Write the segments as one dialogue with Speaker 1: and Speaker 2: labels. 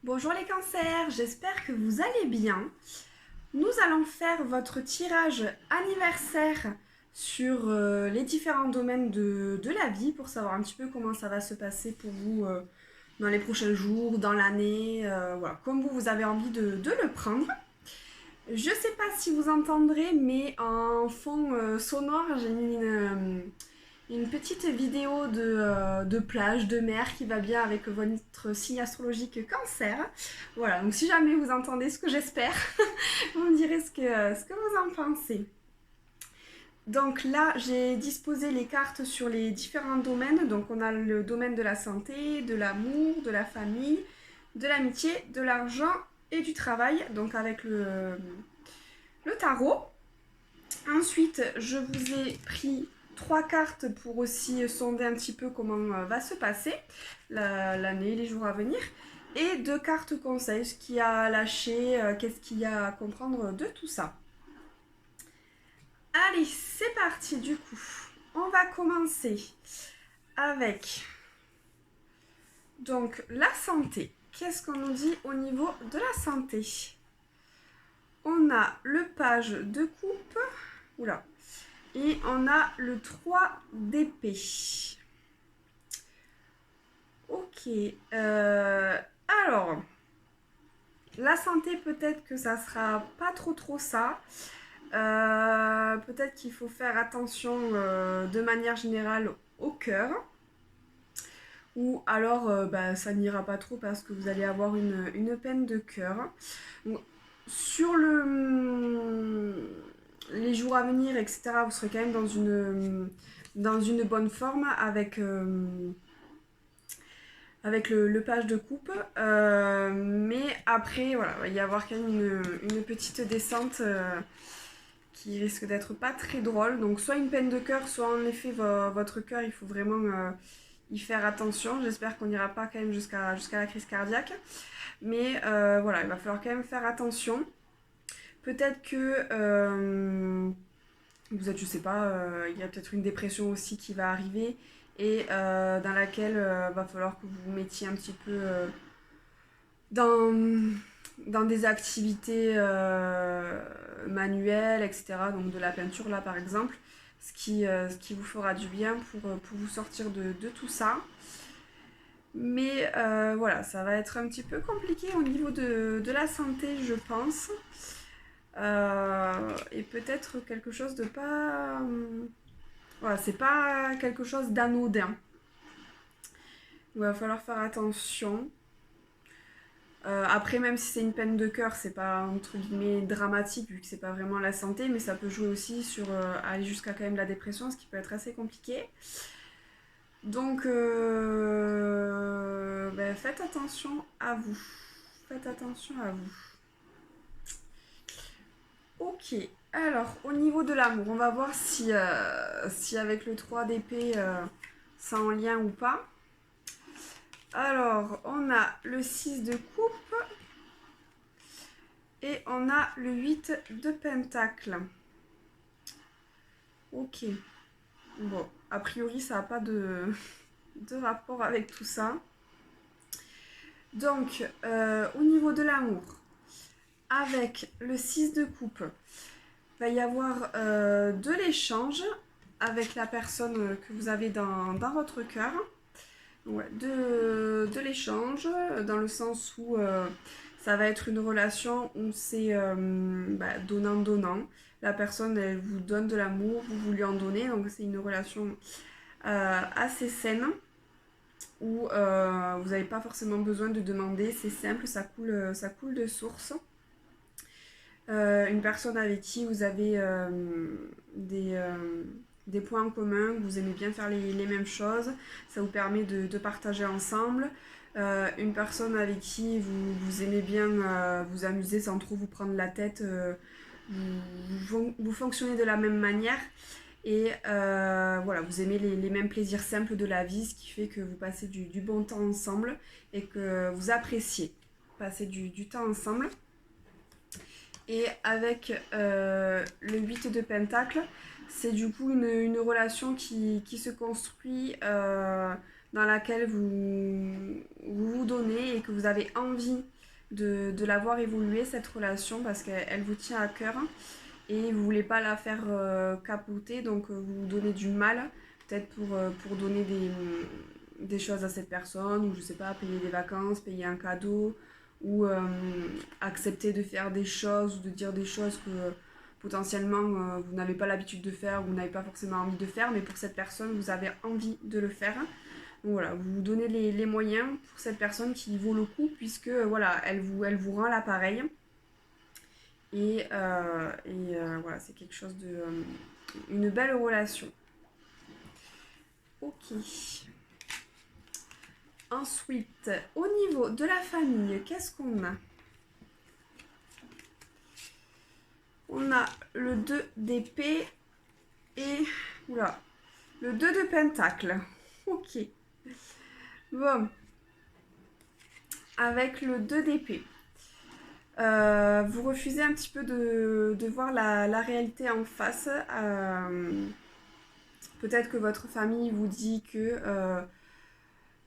Speaker 1: Bonjour les cancers, j'espère que vous allez bien. Nous allons faire votre tirage anniversaire sur les différents domaines de la vie pour savoir un petit peu comment ça va se passer pour vous dans les prochains jours, dans l'année, voilà, comme vous avez envie de le prendre. Je ne sais pas si vous entendrez, mais en fond sonore, j'ai mis une petite vidéo de plage, de mer qui va bien avec votre signe astrologique cancer. Voilà, donc si jamais vous entendez ce que j'espère, vous me direz ce que vous en pensez. Donc là, j'ai disposé les cartes sur les différents domaines. Donc on a le domaine de la santé, de l'amour, de la famille, de l'amitié, de l'argent et du travail. Donc avec le tarot. Ensuite, je vous ai pris 3 cartes pour aussi sonder un petit peu comment va se passer l'année, les jours à venir. Et 2 cartes conseils, ce qu'il y a à lâcher, qu'est-ce qu'il y a à comprendre de tout ça. Allez, c'est parti du coup. On va commencer avec donc la santé. Qu'est-ce qu'on nous dit au niveau de la santé? On a le page de coupe. Oula. Et on a le 3 d'épée. Ok. Alors, la santé, peut-être que ça sera pas trop ça. Peut-être qu'il faut faire attention de manière générale au cœur. Ou alors, ça n'ira pas trop parce que vous allez avoir une peine de cœur. Donc, sur les jours à venir, etc., vous serez quand même dans une bonne forme avec le page de coupe. Mais après, voilà, il va y avoir quand même une petite descente qui risque d'être pas très drôle. Donc soit une peine de cœur, soit en effet votre cœur, il faut vraiment y faire attention. J'espère qu'on n'ira pas quand même jusqu'à la crise cardiaque. Mais voilà, il va falloir quand même faire attention. Peut-être que vous êtes, je sais pas, il y a peut-être une dépression aussi qui va arriver et dans laquelle va falloir que vous vous mettiez un petit peu dans, dans des activités manuelles, etc. Donc de la peinture là par exemple, ce qui vous fera du bien pour vous sortir de tout ça. Mais voilà, ça va être un petit peu compliqué au niveau de la santé, je pense. Et peut-être quelque chose de pas. Voilà, c'est pas quelque chose d'anodin. Il va falloir faire attention. Après, même si c'est une peine de cœur, c'est pas entre guillemets dramatique vu que c'est pas vraiment la santé, mais ça peut jouer aussi sur aller jusqu'à quand même la dépression, ce qui peut être assez compliqué. Donc, faites attention à vous. Faites attention à vous. Ok, alors au niveau de l'amour, on va voir si avec le 3 d'épée, c'est en lien ou pas. Alors, on a le 6 de coupe et on a le 8 de pentacle. Ok, bon, a priori ça n'a pas de rapport avec tout ça. Donc, au niveau de l'amour, avec le 6 de coupe, il va y avoir de l'échange avec la personne que vous avez dans votre cœur. Ouais, de l'échange, dans le sens où ça va être une relation où c'est donnant-donnant. La personne, elle vous donne de l'amour, vous lui en donnez, donc c'est une relation assez saine où vous n'avez pas forcément besoin de demander, c'est simple, ça coule de source. Une personne avec qui vous avez des points en commun, vous aimez bien faire les mêmes choses, ça vous permet de partager ensemble. Une personne avec qui vous aimez bien vous amuser sans trop vous prendre la tête, vous fonctionnez de la même manière et voilà, vous aimez les mêmes plaisirs simples de la vie, ce qui fait que vous passez du bon temps ensemble et que vous appréciez passer du temps ensemble. Et avec le 8 de pentacle, c'est du coup une relation qui se construit dans laquelle vous donner et que vous avez envie de la voir évoluer, cette relation, parce qu'elle vous tient à cœur et vous voulez pas la faire capoter, donc vous donnez du mal, peut-être pour donner des choses à cette personne, ou je sais pas, payer des vacances, payer un cadeau, ou accepter de faire des choses ou de dire des choses que potentiellement vous n'avez pas l'habitude de faire ou vous n'avez pas forcément envie de faire, mais pour cette personne vous avez envie de le faire. Donc voilà, vous vous donnez les moyens pour cette personne qui vaut le coup, puisque voilà, elle vous rend l'appareil. Voilà, c'est quelque chose de... une belle relation. Ok. Ensuite, au niveau de la famille, qu'est-ce qu'on a? On a le 2 d'épée et... Oula, le 2 de pentacle. Ok. Bon. Avec le 2 d'épée. Vous refusez un petit peu de voir la réalité en face. Peut-être que votre famille vous dit que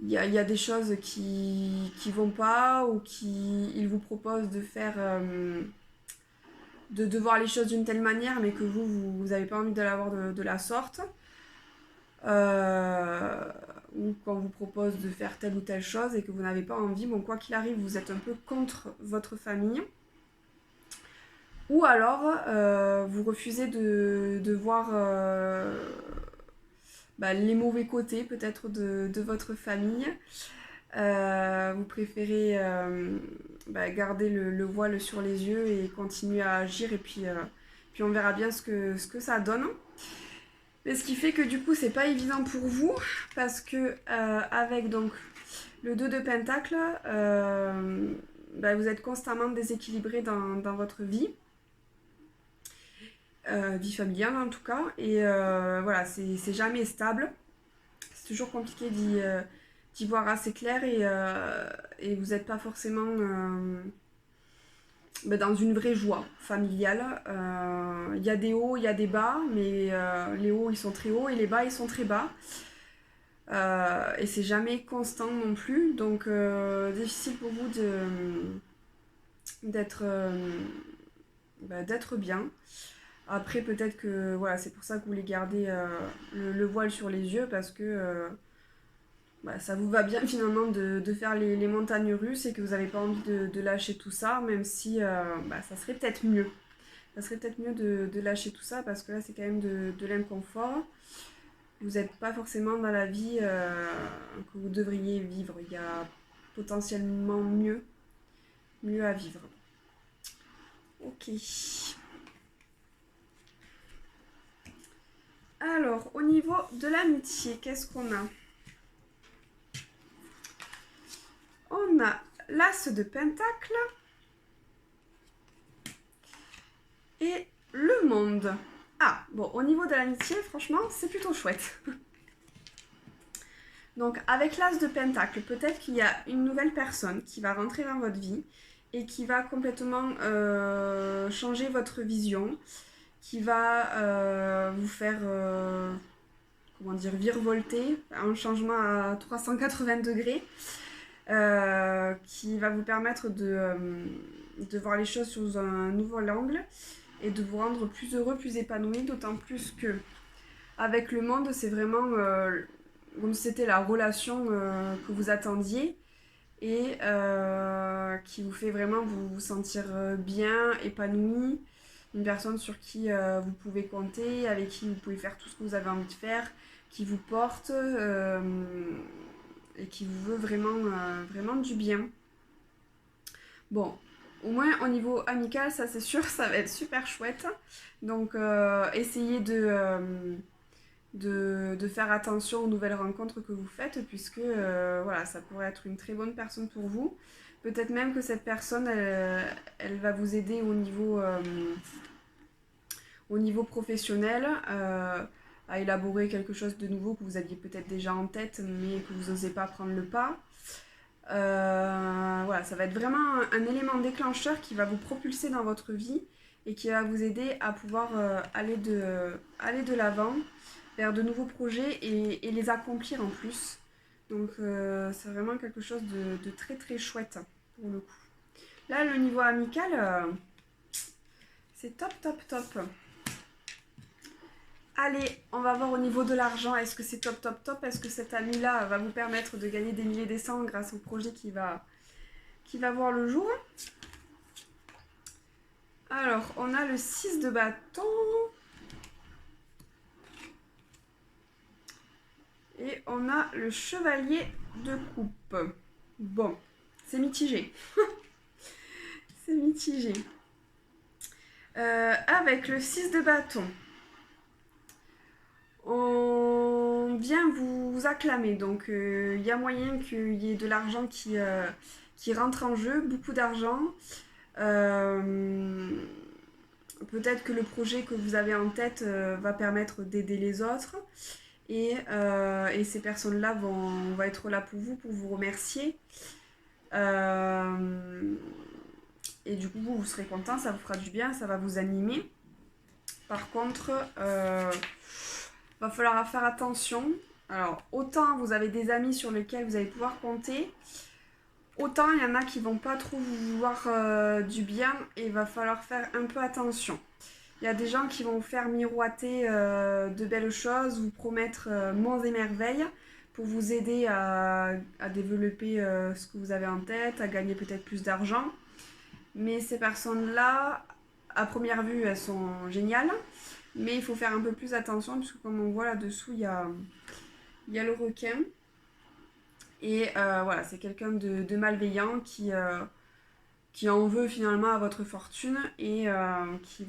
Speaker 1: y a des choses qui vont pas, ou il vous propose de faire de voir les choses d'une telle manière, mais que vous avez pas envie de l'avoir de la sorte. Ou quand on vous propose de faire telle ou telle chose et que vous n'avez pas envie, bon, quoi qu'il arrive, vous êtes un peu contre votre famille. Ou alors, vous refusez de voir les mauvais côtés peut-être de votre famille. Vous préférez garder le voile sur les yeux et continuer à agir, et puis on verra bien ce que ça donne. Mais ce qui fait que du coup c'est pas évident pour vous, parce que avec donc le 2 de pentacle, vous êtes constamment déséquilibré dans votre vie. Vie familiale en tout cas, et voilà, c'est jamais stable, c'est toujours compliqué d'y voir assez clair, et vous n'êtes pas forcément dans une vraie joie familiale. Il y a des hauts, il y a des bas, mais les hauts ils sont très hauts et les bas ils sont très bas. Et c'est jamais constant non plus, donc difficile pour vous d'être bien. Après, peut-être que voilà, c'est pour ça que vous voulez garder le voile sur les yeux, parce que ça vous va bien finalement de faire les montagnes russes, et que vous n'avez pas envie de lâcher tout ça, même si ça serait peut-être mieux. Ça serait peut-être mieux de lâcher tout ça, parce que là, c'est quand même de l'inconfort. Vous n'êtes pas forcément dans la vie que vous devriez vivre. Il y a potentiellement mieux à vivre. Ok. Alors, au niveau de l'amitié, qu'est-ce qu'on a? On a l'as de pentacle et le monde. Ah, bon, au niveau de l'amitié, franchement, c'est plutôt chouette. Donc, avec l'as de pentacle, peut-être qu'il y a une nouvelle personne qui va rentrer dans votre vie et qui va complètement changer votre vision, qui va vous faire virevolter, un changement à 380 degrés, qui va vous permettre de voir les choses sous un nouvel angle et de vous rendre plus heureux, plus épanoui, d'autant plus que avec le monde, c'est vraiment comme si c'était la relation que vous attendiez, et qui vous fait vraiment vous sentir bien, épanoui, une personne sur qui vous pouvez compter, avec qui vous pouvez faire tout ce que vous avez envie de faire, qui vous porte et qui vous veut vraiment du bien. Bon, au moins au niveau amical, ça c'est sûr, ça va être super chouette. Donc essayez de faire attention aux nouvelles rencontres que vous faites, puisque voilà, ça pourrait être une très bonne personne pour vous. Peut-être même que cette personne, elle va vous aider au niveau professionnel, à élaborer quelque chose de nouveau que vous aviez peut-être déjà en tête, mais que vous n'osez pas prendre le pas. Voilà, ça va être vraiment un élément déclencheur qui va vous propulser dans votre vie et qui va vous aider à pouvoir aller de l'avant vers de nouveaux projets et les accomplir en plus. Donc c'est vraiment quelque chose de très très chouette pour le coup. Là, le niveau amical, c'est top, top, top. Allez, on va voir au niveau de l'argent. Est-ce que c'est top, top, top? Est-ce que cet ami-là va vous permettre de gagner des milliers et des cents grâce au projet qui va voir le jour? Alors, on a le 6 de bâton. Et on a le chevalier de coupe. Bon, c'est mitigé. C'est mitigé. Avec le 6 de bâton, on vient vous acclamer. Donc, il y a moyen qu'il y ait de l'argent qui rentre en jeu, beaucoup d'argent. Peut-être que le projet que vous avez en tête va permettre d'aider les autres. Et ces personnes-là vont être là pour vous remercier. Et du coup, vous serez content, ça vous fera du bien, ça va vous animer. Par contre, va falloir faire attention. Alors, autant vous avez des amis sur lesquels vous allez pouvoir compter, autant il y en a qui vont pas trop vous vouloir du bien et il va falloir faire un peu attention. Il y a des gens qui vont vous faire miroiter de belles choses, vous promettre monts et merveilles pour vous aider à développer ce que vous avez en tête, à gagner peut-être plus d'argent. Mais ces personnes-là, à première vue, elles sont géniales. Mais il faut faire un peu plus attention puisque comme on voit là-dessous, il y a le requin. Et voilà, c'est quelqu'un de malveillant qui en veut finalement à votre fortune et qui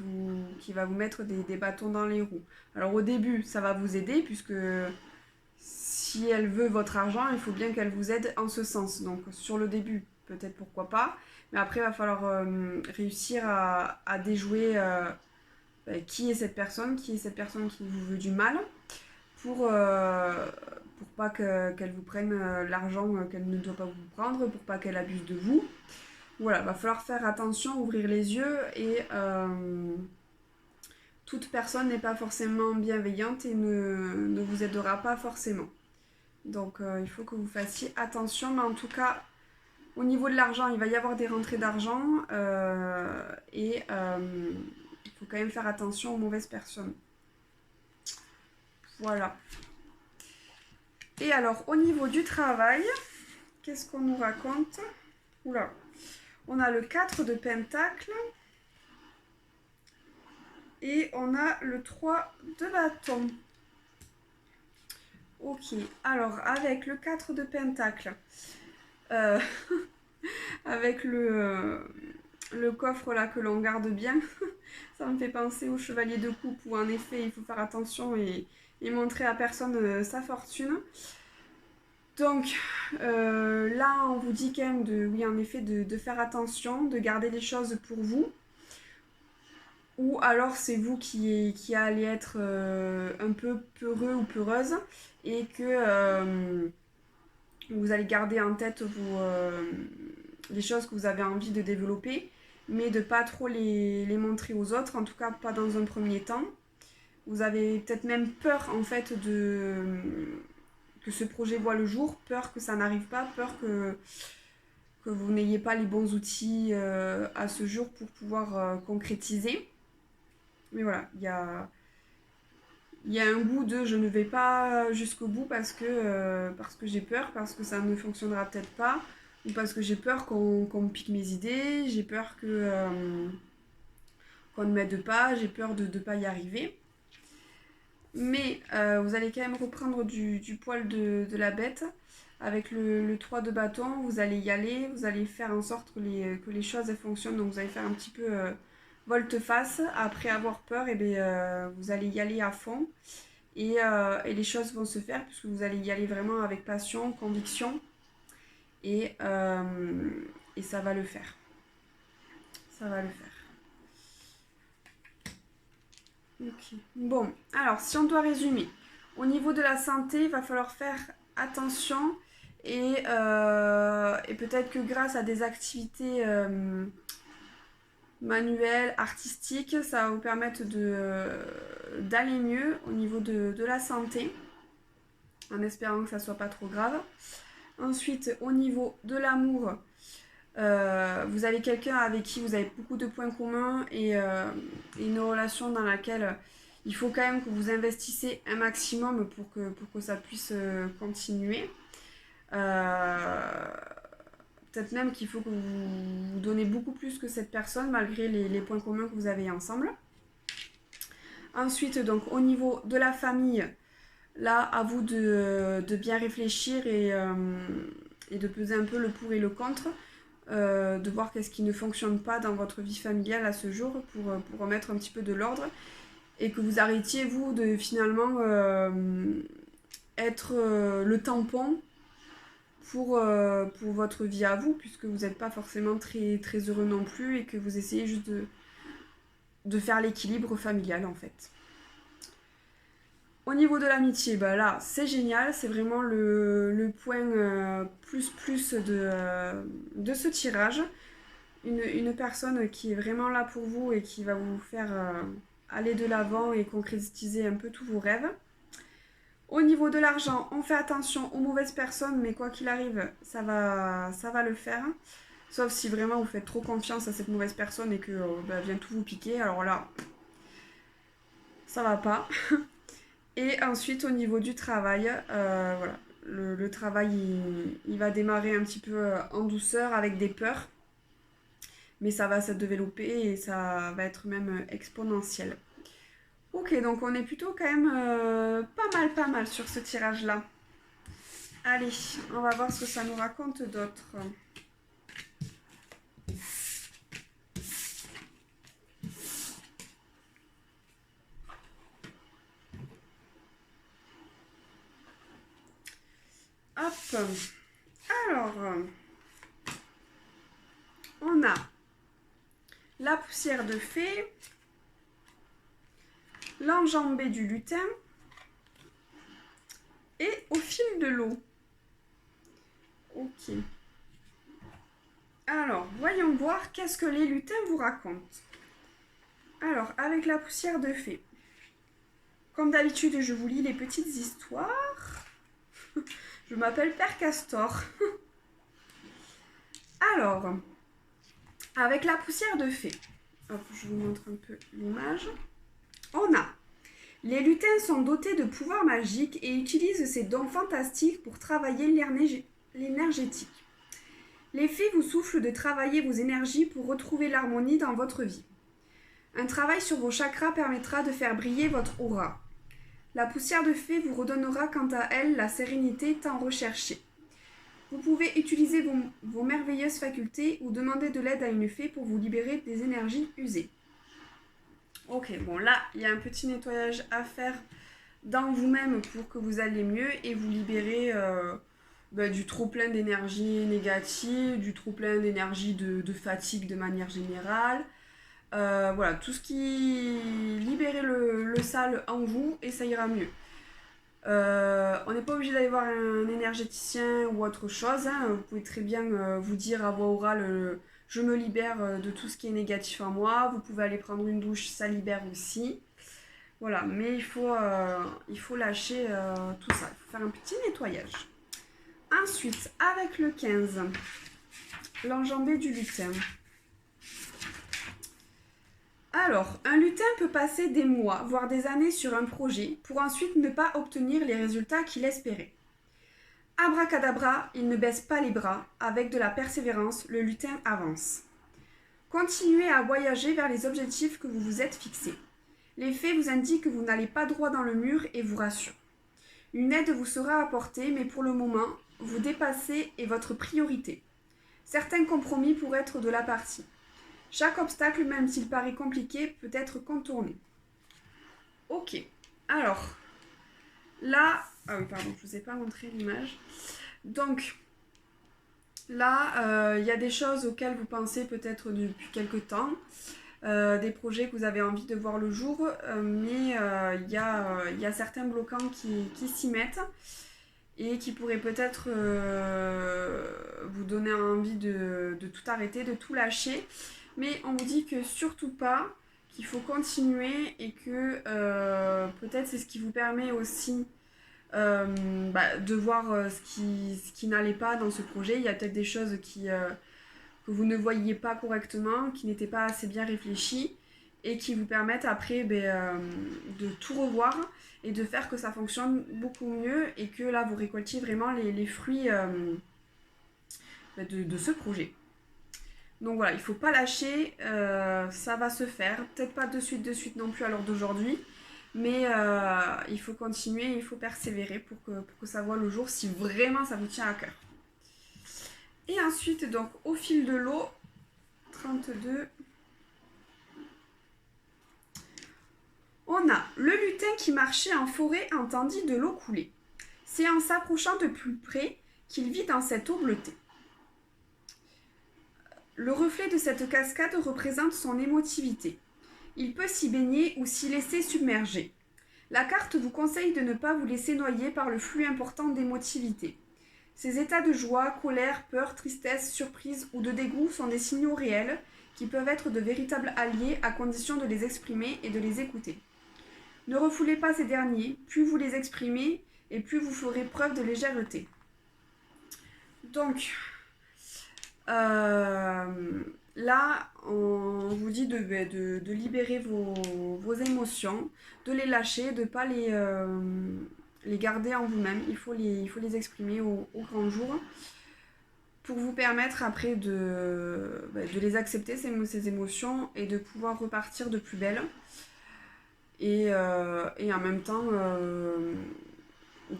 Speaker 1: va vous mettre des bâtons dans les roues. Alors au début, ça va vous aider puisque si elle veut votre argent, il faut bien qu'elle vous aide en ce sens. Donc sur le début, peut-être pourquoi pas, mais après il va falloir réussir à déjouer qui est cette personne qui vous veut du mal pour pas qu'elle vous prenne l'argent qu'elle ne doit pas vous prendre, pour pas qu'elle abuse de vous. Voilà, va falloir faire attention, ouvrir les yeux et toute personne n'est pas forcément bienveillante et ne vous aidera pas forcément. Donc il faut que vous fassiez attention, mais en tout cas, au niveau de l'argent, il va y avoir des rentrées d'argent et il faut quand même faire attention aux mauvaises personnes. Voilà. Et alors, au niveau du travail, qu'est-ce qu'on nous raconte? Oula. On a le 4 de pentacle. Et on a le 3 de bâton. Ok, alors avec le 4 de pentacle, avec le coffre là que l'on garde bien, ça me fait penser au chevalier de coupe où en effet il faut faire attention et montrer à personne sa fortune. Donc là on vous dit quand même oui en effet de faire attention, de garder les choses pour vous. Ou alors c'est vous qui allez être un peu peureux ou peureuse et que vous allez garder en tête les choses que vous avez envie de développer, mais de pas trop les montrer aux autres, en tout cas pas dans un premier temps. Vous avez peut-être même peur en fait que ce projet voit le jour, peur que ça n'arrive pas, peur que vous n'ayez pas les bons outils à ce jour pour pouvoir concrétiser. Mais voilà, il y a un goût de je ne vais pas jusqu'au bout parce que j'ai peur, parce que ça ne fonctionnera peut-être pas, ou parce que j'ai peur qu'on me pique mes idées, j'ai peur qu'on ne m'aide pas, j'ai peur de ne pas y arriver. Mais vous allez quand même reprendre du poil de la bête. Avec le 3 de bâton, vous allez y aller, vous allez faire en sorte que les choses elles fonctionnent, donc vous allez faire un petit peu volte-face. Après avoir peur, et vous allez y aller à fond. Et les choses vont se faire puisque vous allez y aller vraiment avec passion, conviction. Et ça va le faire. Ça va le faire. Ok. Bon, alors si on doit résumer, au niveau de la santé, il va falloir faire attention et peut-être que grâce à des activités manuelles, artistiques, ça va vous permettre d'aller mieux au niveau de la santé. en espérant que ça soit pas trop grave. Ensuite, au niveau de l'amour, vous avez quelqu'un avec qui vous avez beaucoup de points communs et une relation dans laquelle il faut quand même que vous investissez un maximum pour que ça puisse continuer. Peut-être même qu'il faut que vous donnez beaucoup plus que cette personne malgré les points communs que vous avez ensemble. Ensuite, donc au niveau de la famille, là, à vous de bien réfléchir et de peser un peu le pour et le contre, de voir qu'est-ce qui ne fonctionne pas dans votre vie familiale à ce jour pour remettre un petit peu de l'ordre et que vous arrêtiez, vous, de finalement être le tampon pour votre vie à vous, puisque vous n'êtes pas forcément très, très heureux non plus et que vous essayez juste de faire l'équilibre familial en fait. Au niveau de l'amitié, bah là, c'est génial, c'est vraiment le point plus de ce tirage. Une personne qui est vraiment là pour vous et qui va vous faire aller de l'avant et concrétiser un peu tous vos rêves. Au niveau de l'argent, on fait attention aux mauvaises personnes, mais quoi qu'il arrive, ça va le faire. Sauf si vraiment vous faites trop confiance à cette mauvaise personne et qu'elle vient tout vous piquer, alors là, ça va pas. Et ensuite, au niveau du travail, voilà, le travail, il va démarrer un petit peu en douceur avec des peurs, mais ça va se développer et ça va être même exponentiel. Ok, donc on est plutôt quand même pas mal sur ce tirage-là. Allez, on va voir ce que ça nous raconte d'autre. Hop. Alors, on a la poussière de fée, l'enjambée du lutin et au fil de l'eau. Ok. Alors, voyons voir qu'est-ce que les lutins vous racontent. Alors, avec la poussière de fée. Comme d'habitude, je vous lis les petites histoires. Je m'appelle Père Castor. Alors, avec la poussière de fée. Hop, je vous montre un peu l'image. On a. Les lutins sont dotés de pouvoirs magiques et utilisent ces dons fantastiques pour travailler l'énergétique. Les fées vous soufflent de travailler vos énergies pour retrouver l'harmonie dans votre vie. Un travail sur vos chakras permettra de faire briller votre aura. La poussière de fée vous redonnera quant à elle la sérénité tant recherchée. Vous pouvez utiliser vos merveilleuses facultés ou demander de l'aide à une fée pour vous libérer des énergies usées. Ok, bon là, il y a un petit nettoyage à faire dans vous-même pour que vous alliez mieux et vous libérer du trop-plein d'énergie négative, du trop-plein d'énergie de fatigue de manière générale. Voilà, tout ce qui libérer le sale en vous et ça ira mieux. On n'est pas obligé d'aller voir un énergéticien ou autre chose. Hein. Vous pouvez très bien vous dire à voix orale je me libère de tout ce qui est négatif en moi. Vous pouvez aller prendre une douche, ça libère aussi. Voilà, mais il faut lâcher tout ça. Il faut faire un petit nettoyage. Ensuite, avec le 15, l'enjambée du lutin. Alors, un lutin peut passer des mois, voire des années sur un projet pour ensuite ne pas obtenir les résultats qu'il espérait. Abracadabra, il ne baisse pas les bras, avec de la persévérance, le lutin avance. Continuez à voyager vers les objectifs que vous vous êtes fixés. Les faits vous indiquent que vous n'allez pas droit dans le mur et vous rassurent. Une aide vous sera apportée, mais pour le moment, vous dépassez est votre priorité. Certains compromis pourraient être de la partie. Chaque obstacle, même s'il paraît compliqué, peut être contourné. Ok, alors, là... Ah oui, pardon, je ne vous ai pas montré l'image. Donc, là, y a des choses auxquelles vous pensez peut-être depuis quelque temps. Des projets que vous avez envie de voir le jour, mais il y a certains bloquants qui s'y mettent et qui pourraient peut-être vous donner envie de tout arrêter, de tout lâcher. Mais on vous dit que surtout pas, qu'il faut continuer et que peut-être c'est ce qui vous permet aussi de voir ce qui n'allait pas dans ce projet. Il y a peut-être des choses que vous ne voyiez pas correctement, qui n'étaient pas assez bien réfléchies et qui vous permettent après de tout revoir et de faire que ça fonctionne beaucoup mieux et que là vous récoltiez vraiment les fruits de ce projet. Donc voilà, il ne faut pas lâcher, ça va se faire, peut-être pas de suite non plus à l'heure d'aujourd'hui, mais il faut continuer, il faut persévérer pour que ça voie le jour si vraiment ça vous tient à cœur. Et ensuite, donc au fil de l'eau, 32, on a le lutin qui marchait en forêt entendit de l'eau couler. C'est en s'approchant de plus près qu'il vit dans cette eau bleutée. Le reflet de cette cascade représente son émotivité. Il peut s'y baigner ou s'y laisser submerger. La carte vous conseille de ne pas vous laisser noyer par le flux important d'émotivité. Ces états de joie, colère, peur, tristesse, surprise ou de dégoût sont des signaux réels qui peuvent être de véritables alliés à condition de les exprimer et de les écouter. Ne refoulez pas ces derniers, plus vous les exprimez et plus vous ferez preuve de légèreté. Donc, là, on vous dit de libérer vos émotions, de les lâcher, de ne pas les garder en vous-même. Il faut les exprimer au grand jour pour vous permettre après de les accepter, ces émotions, et de pouvoir repartir de plus belle. Et en même temps,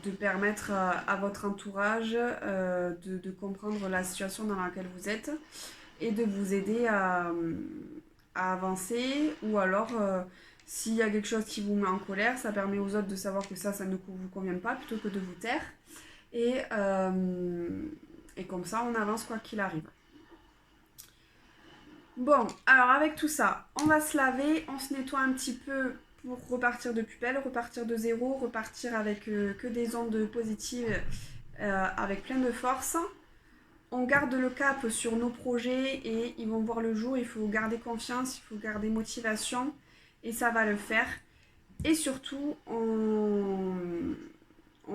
Speaker 1: de permettre à votre entourage de comprendre la situation dans laquelle vous êtes et de vous aider à avancer, ou alors s'il y a quelque chose qui vous met en colère, ça permet aux autres de savoir que ça ne vous convient pas plutôt que de vous taire, et comme ça on avance quoi qu'il arrive. Bon, alors avec tout ça, on va se laver, on se nettoie un petit peu pour repartir de plus belle, repartir de zéro, repartir avec que des ondes positives, avec plein de force. On garde le cap sur nos projets et ils vont voir le jour. Il faut garder confiance, il faut garder motivation et ça va le faire. Et surtout, on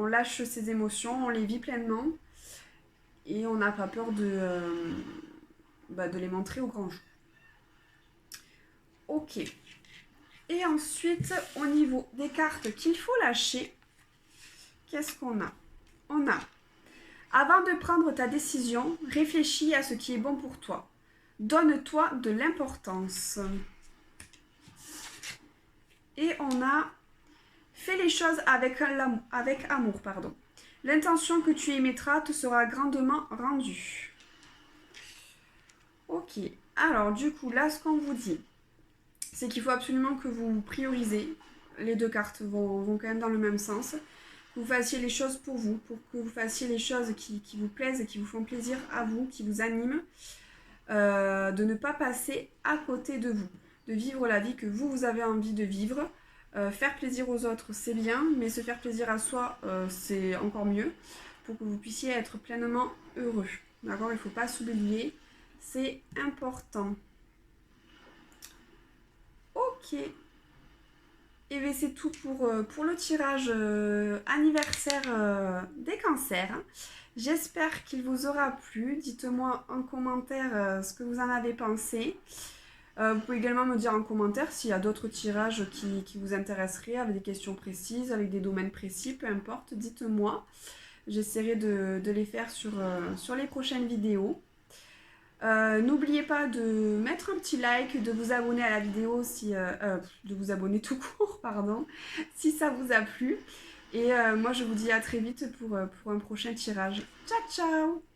Speaker 1: lâche ses émotions, on les vit pleinement et on n'a pas peur de les montrer au grand jour. Ok. Et ensuite, au niveau des cartes qu'il faut lâcher, qu'est-ce qu'on a ? On a, avant de prendre ta décision, réfléchis à ce qui est bon pour toi. Donne-toi de l'importance. Et on a, fais les choses avec amour. L'intention que tu émettras te sera grandement rendue. Ok, alors du coup, là, ce qu'on vous dit, c'est qu'il faut absolument que vous priorisez. Les deux cartes vont quand même dans le même sens. Que vous fassiez les choses pour vous, pour que vous fassiez les choses qui vous plaisent et qui vous font plaisir à vous, qui vous animent. De ne pas passer à côté de vous. De vivre la vie que vous avez envie de vivre. Faire plaisir aux autres, c'est bien, mais se faire plaisir à soi, c'est encore mieux. Pour que vous puissiez être pleinement heureux. D'accord ? Il ne faut pas s'oublier. C'est important. Ok. Et bien c'est tout pour le tirage anniversaire des cancers. J'espère qu'il vous aura plu. Dites-moi en commentaire ce que vous en avez pensé. Vous pouvez également me dire en commentaire s'il y a d'autres tirages qui vous intéresseraient, avec des questions précises, avec des domaines précis, peu importe. Dites-moi. J'essaierai de les faire sur les prochaines vidéos. N'oubliez pas de mettre un petit like, de vous abonner à la vidéo, de vous abonner tout court, pardon, si ça vous a plu. Et moi, je vous dis à très vite pour un prochain tirage. Ciao, ciao!